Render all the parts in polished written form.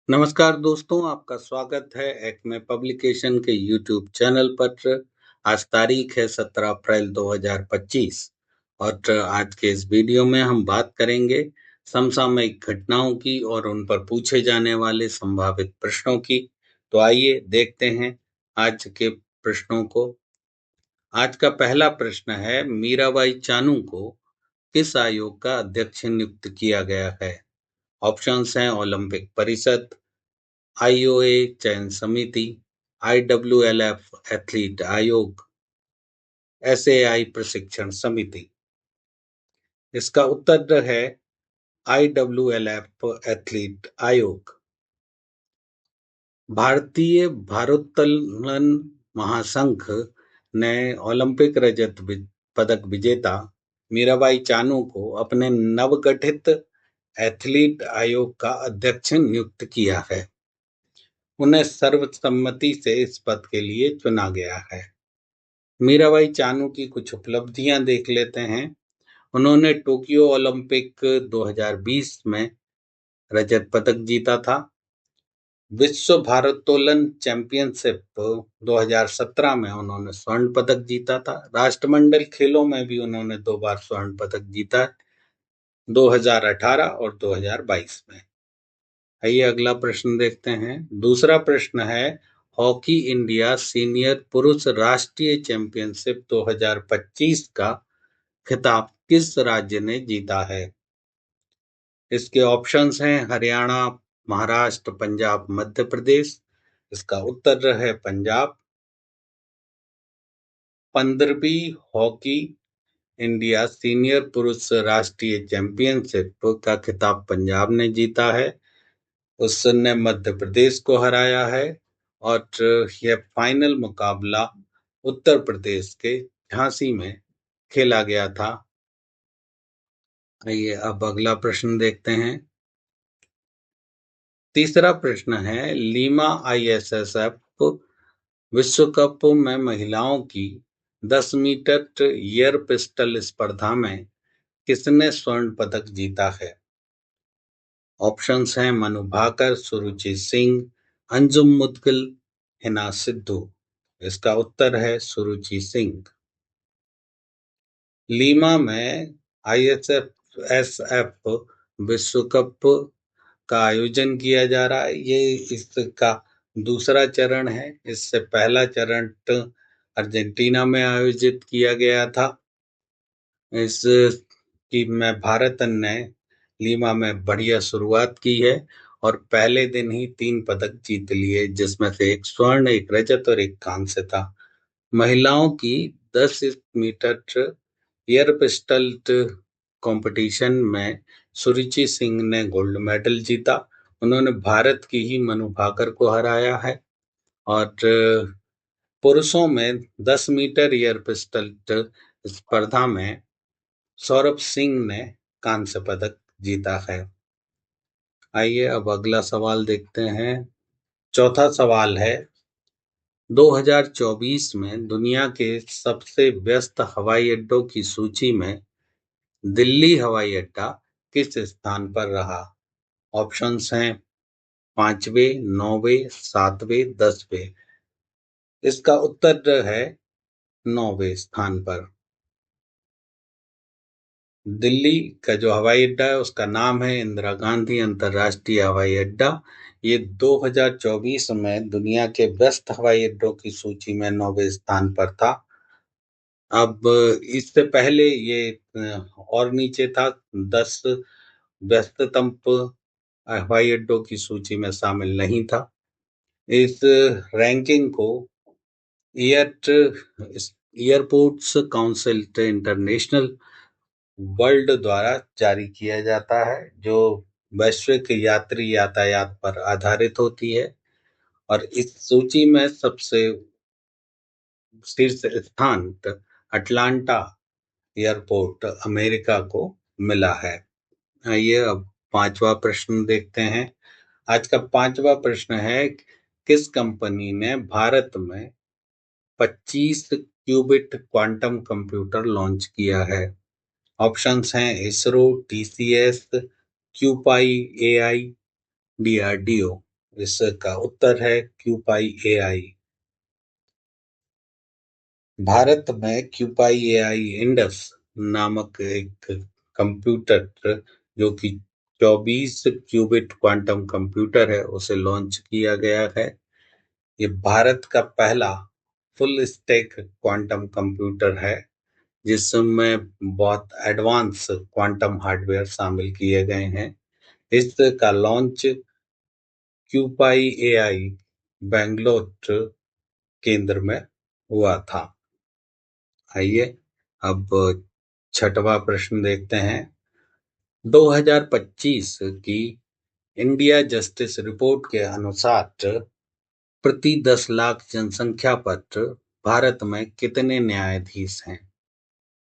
नमस्कार दोस्तों, आपका स्वागत है एक्मे पब्लिकेशन के यूट्यूब चैनल पर। आज तारीख है 17 अप्रैल 2025 और आज के इस वीडियो में हम बात करेंगे समसामयिक घटनाओं की और उन पर पूछे जाने वाले संभावित प्रश्नों की। तो आइए देखते हैं आज के प्रश्नों को। आज का पहला प्रश्न है, मीराबाई चानू को किस आयोग का अध्यक्ष नियुक्त किया गया है? ऑप्शंस हैं ओलंपिक परिषद, आईओए चयन समिति, आईडब्ल्यूएलएफ एथलीट आयोग, एसएआई प्रशिक्षण समिति। इसका उत्तर है आईडब्ल्यूएलएफ एथलीट आयोग। भारतीय भारोत्तोलन महासंघ ने ओलंपिक रजत पदक विजेता मीराबाई चानू को अपने नवगठित एथलीट आयोग का अध्यक्ष नियुक्त किया है। उन्हें सर्वसम्मति से इस पद के लिए चुना गया है। मीराबाई चानू की कुछ उपलब्धियां देख लेते हैं। उन्होंने टोक्यो ओलंपिक 2020 में रजत पदक जीता था। विश्व भारोत्तोलन चैंपियनशिप 2017 में उन्होंने स्वर्ण पदक जीता था। राष्ट्रमंडल खेलों में भी उन्होंने 2 बार स्वर्ण पदक जीता, 2018 और 2022 में। आइए अगला प्रश्न देखते हैं। दूसरा प्रश्न है, हॉकी इंडिया सीनियर पुरुष राष्ट्रीय चैंपियनशिप 2025 का खिताब किस राज्य ने जीता है? इसके ऑप्शंस हैं हरियाणा, महाराष्ट्र, पंजाब, मध्य प्रदेश। इसका उत्तर है पंजाब। 15वीं हॉकी इंडिया सीनियर पुरुष राष्ट्रीय चैंपियनशिप का खिताब पंजाब ने जीता है। उसने मध्य प्रदेश को हराया है और यह फाइनल मुकाबला उत्तर प्रदेश के झांसी में खेला गया था। आइए अब अगला प्रश्न देखते हैं। तीसरा प्रश्न है, लीमा आईएसएसएफ विश्व कप में महिलाओं की 10 मीटर एयर पिस्टल स्पर्धा में किसने स्वर्ण पदक जीता है? ऑप्शंस हैं मनु भाकर, सुरुचि सिंह, अंजुम मुदगिल, हिना सिद्धू। इसका उत्तर है सुरुचि सिंह। लीमा में आईएसएसएफ विश्व कप का आयोजन किया जा रहा है। ये इसका दूसरा चरण है। इससे पहला चरण अर्जेंटीना में आयोजित किया गया था। इस की में भारत ने लीमा में बढ़िया शुरुआत की है और पहले दिन ही 3 पदक जीत लिए, जिसमें से एक स्वर्ण, एक रजत और एक कांस्य था। महिलाओं की 10 मीटर एयर पिस्टल कंपटीशन में सुरुचि सिंह ने गोल्ड मेडल जीता। उन्होंने भारत की ही मनु भाकर को हराया है। और पुरुषों में 10 मीटर एयर पिस्टल स्पर्धा में सौरभ सिंह ने कांस्य पदक जीता है। आइए अब अगला सवाल देखते हैं। चौथा सवाल है, 2024 में दुनिया के सबसे व्यस्त हवाई अड्डों की सूची में दिल्ली हवाई अड्डा किस स्थान पर रहा? ऑप्शंस हैं 5वें, 9वें, 7वें, 10वें। इसका उत्तर है 9वें स्थान पर। दिल्ली का जो हवाई अड्डा है उसका नाम है इंदिरा गांधी अंतर्राष्ट्रीय हवाई अड्डा। ये 2024 में दुनिया के व्यस्त हवाई अड्डों की सूची में 9वें स्थान पर था। अब इससे पहले ये और नीचे था, 10 व्यस्ततम हवाई अड्डों की सूची में शामिल नहीं था। इस रैंकिंग को एयरपोर्ट्स काउंसिल इंटरनेशनल वर्ल्ड द्वारा जारी किया जाता है, जो वैश्विक यात्री यातायात पर आधारित होती है। और इस सूची में सबसे शीर्ष स्थान अटलांटा एयरपोर्ट अमेरिका को मिला है। आइए अब 5वां प्रश्न देखते हैं। आज का 5वां प्रश्न है, किस कंपनी ने भारत में 25 क्यूबिट क्वांटम कंप्यूटर लॉन्च किया है? ऑप्शंस हैं इसरो, टीसीएस, क्यूपाई एआई, डीआरडीओ। इसका उत्तर है क्यूपाई एआई। भारत में क्यूपाई एआई इंडस नामक एक कंप्यूटर, जो कि 24 क्यूबिट क्वांटम कंप्यूटर है, उसे लॉन्च किया गया है। ये भारत का पहला फुल स्टैक क्वांटम कंप्यूटर है, जिसमें बहुत एडवांस क्वांटम हार्डवेयर शामिल किए गए हैं। इसका लॉन्च क्यूपाई एआई बेंगलोर केंद्र में हुआ था। आइए अब छठवां प्रश्न देखते हैं। 2025 की इंडिया जस्टिस रिपोर्ट के अनुसार प्रति 10 लाख जनसंख्या पर भारत में कितने न्यायाधीश हैं?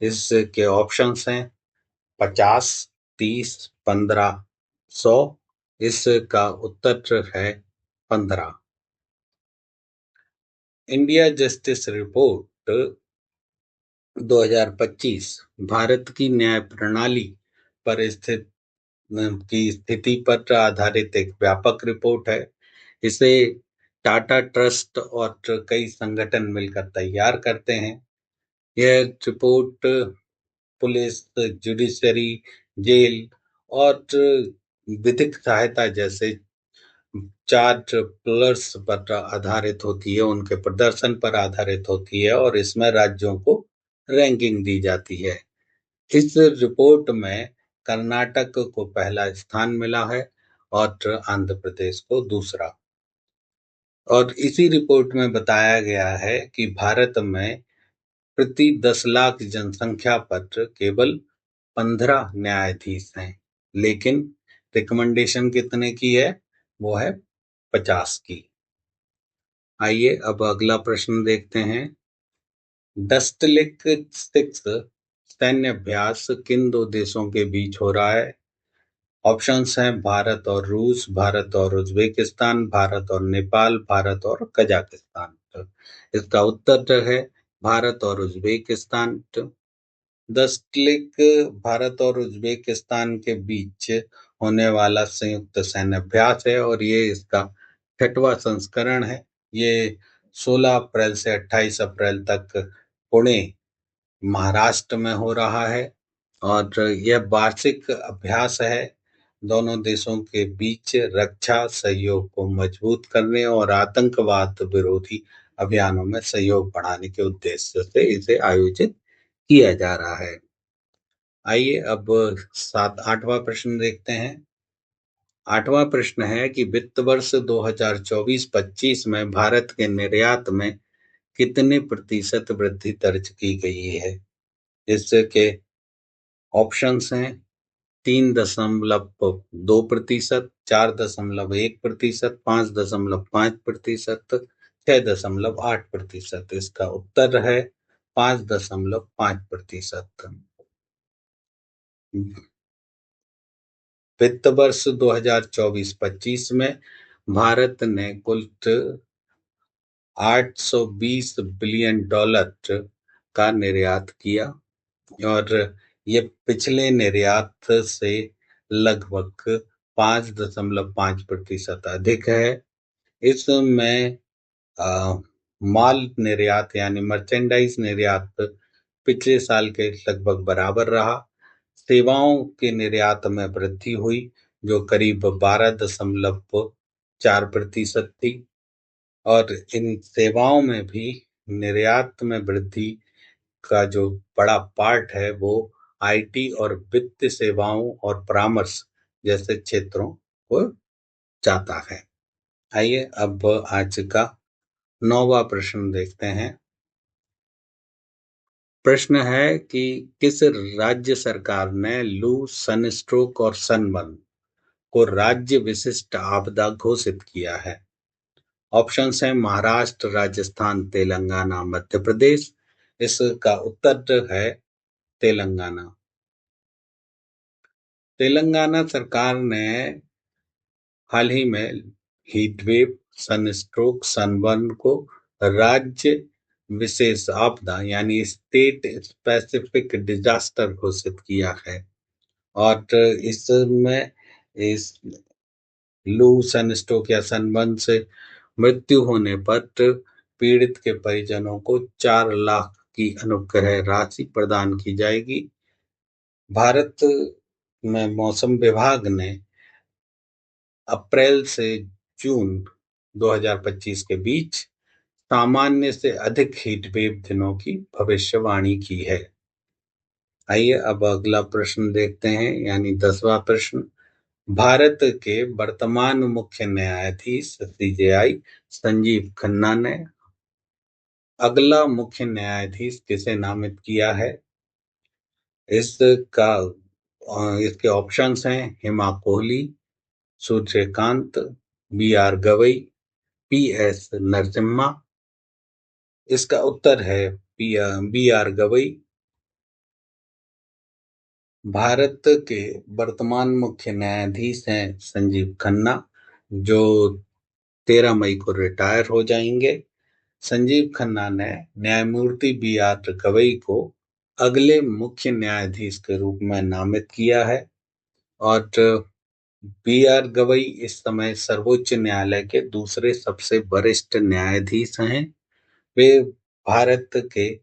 इसके ऑप्शंस हैं 50, 30, 15, 100। इसका उत्तर है 15। इंडिया जस्टिस रिपोर्ट 2025 भारत की न्याय प्रणाली पर स्थिति पर आधारित एक व्यापक रिपोर्ट है। इसे टाटा ट्रस्ट और कई संगठन मिलकर तैयार करते हैं। यह रिपोर्ट पुलिस, जुडिशरी, जेल और विधिक सहायता जैसे 4 पिलर्स पर आधारित होती है, उनके प्रदर्शन पर आधारित होती है और इसमें राज्यों को रैंकिंग दी जाती है। इस रिपोर्ट में कर्नाटक को पहला स्थान मिला है और आंध्र प्रदेश को दूसरा। और इसी रिपोर्ट में बताया गया है कि भारत में प्रति 10 लाख जनसंख्या पर केवल 15 न्यायाधीश हैं, लेकिन रिकमेंडेशन कितने की है? वो है 50 की। आइए अब अगला प्रश्न देखते हैं। डस्टलिक 6 सैन्य अभ्यास किन दो देशों के बीच हो रहा है? ऑप्शंस हैं भारत और रूस, भारत और उज्बेकिस्तान, भारत और नेपाल, भारत और कजाकिस्तान। इसका उत्तर है भारत और उज्बेकिस्तान। डस्टलिक भारत और उज्बेकिस्तान के बीच होने वाला संयुक्त सैन्य अभ्यास है और ये इसका 6वां संस्करण है। ये 16 अप्रैल से 28 अप्रैल तक पुणे, महाराष्ट्र में हो रहा है और यह वार्षिक अभ्यास है। दोनों देशों के बीच रक्षा सहयोग को मजबूत करने और आतंकवाद विरोधी अभियानों में सहयोग बढ़ाने के उद्देश्य से इसे आयोजित किया जा रहा है। आइए अब 8वां प्रश्न देखते हैं। 8वां प्रश्न है कि वित्त वर्ष 2024-25 में भारत के निर्यात में कितने प्रतिशत वृद्धि दर्ज की गई है? इसके ऑप्शंस हैं 3.2%, 4.1%, 5.5%, 6.8%। इसका उत्तर है 5.5%। वित्त वर्ष 2024-25 में भारत ने कुल $820 बिलियन का निर्यात किया और ये पिछले निर्यात से लगभग 5.5% अधिक है। इसमें माल निर्यात यानी मर्चेंडाइज निर्यात पिछले साल के लगभग बराबर रहा। सेवाओं के निर्यात में वृद्धि हुई, जो करीब 12.4% थी और इन सेवाओं में भी निर्यात में वृद्धि का जो बड़ा पार्ट है वो आईटी और वित्त सेवाओं और परामर्श जैसे क्षेत्रों को जाता है। आइए अब आज का 9वां प्रश्न देखते हैं। प्रश्न है कि किस राज्य सरकार ने लू, सनस्ट्रोक और सनबर्न को राज्य विशिष्ट आपदा घोषित किया है? ऑप्शंस हैं महाराष्ट्र, राजस्थान, तेलंगाना, मध्य प्रदेश। इसका उत्तर है तेलंगाना। तेलंगाना सरकार ने हाल ही में हीटवेव, सनस्ट्रोक, सनबर्न को राज्य विशेष आपदा यानी स्टेट स्पेसिफिक डिजास्टर घोषित किया है और इसमें इस लू, सनस्ट्रोक या सनबर्न से मृत्यु होने पर पीड़ित के परिजनों को 4 लाख की अनुग्रह राशि प्रदान की जाएगी। भारत में मौसम विभाग ने अप्रैल से जून 2025 के बीच सामान्य से अधिक हीट वेव दिनों की भविष्यवाणी की है। आइए अब अगला प्रश्न देखते हैं, यानी 10वां प्रश्न। भारत के वर्तमान मुख्य न्यायाधीश सीजेआई संजीव खन्ना ने अगला मुख्य न्यायाधीश किसे नामित किया है? इसके ऑप्शंस हैं हिमा कोहली, सूर्यकांत, बी.आर. गवई, पी.एस. नरसिम्हा। इसका उत्तर है बी.आर. गवई। भारत के वर्तमान मुख्य न्यायाधीश हैं संजीव खन्ना, जो 13 मई को रिटायर हो जाएंगे। संजीव खन्ना ने न्यायमूर्ति बी.आर. गवई को अगले मुख्य न्यायाधीश के रूप में नामित किया है और बी.आर. गवई इस समय सर्वोच्च न्यायालय के दूसरे सबसे वरिष्ठ न्यायाधीश हैं। वे भारत के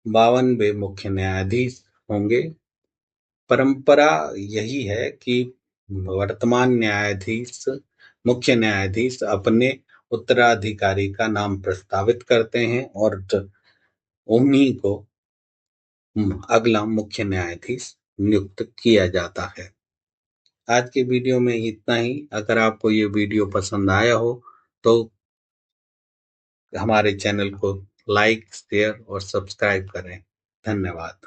52वें मुख्य न्यायाधीश होंगे। परंपरा यही है कि वर्तमान मुख्य न्यायाधीश अपने उत्तराधिकारी का नाम प्रस्तावित करते हैं और उन्हीं को अगला मुख्य न्यायाधीश नियुक्त किया जाता है। आज के वीडियो में इतना ही। अगर आपको ये वीडियो पसंद आया हो तो हमारे चैनल को लाइक, शेयर और सब्सक्राइब करें। धन्यवाद।